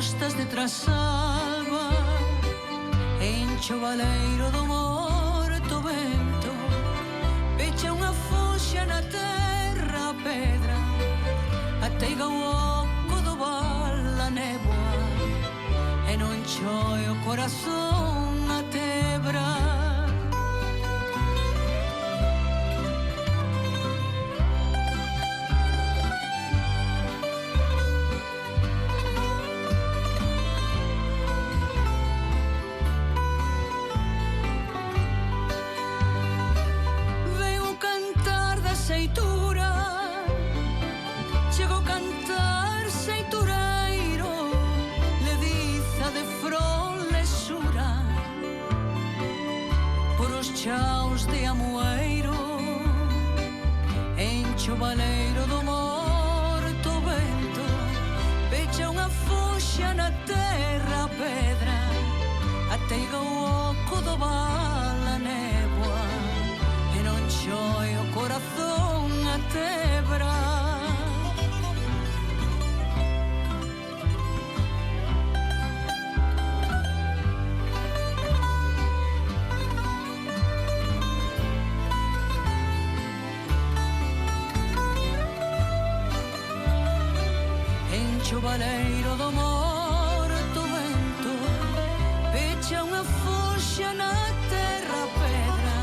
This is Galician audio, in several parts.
costas de Trasalba, encho o baleiro do morto vento, pecha unha foxa na terra a pedra, ateiga o oco do val a néboa, e non choe o corazón a tebra. Chego a cantar seitureiro, lediza de frolesura, por os chaos de amoeiro, encho o baleiro do morto vento, pecha unha foxa na terra a pedra, ateiga o oco do val a néboa, e non choe o corazón a tebra. Encho o baleiro do morto vento, pecha unha foxa na terra a pedra,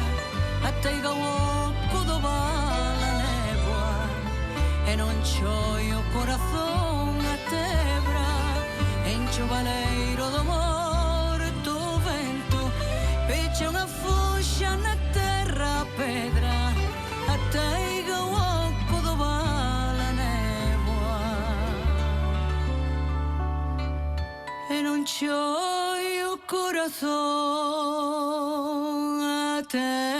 ateiga o oco do val a néboa, e non choe o corazón a tebra. Encho o baleiro do morto vento, pecha unha foxa na terra a pedra, ateiga o oco do val a néboa, e non choe o corazón a tebra.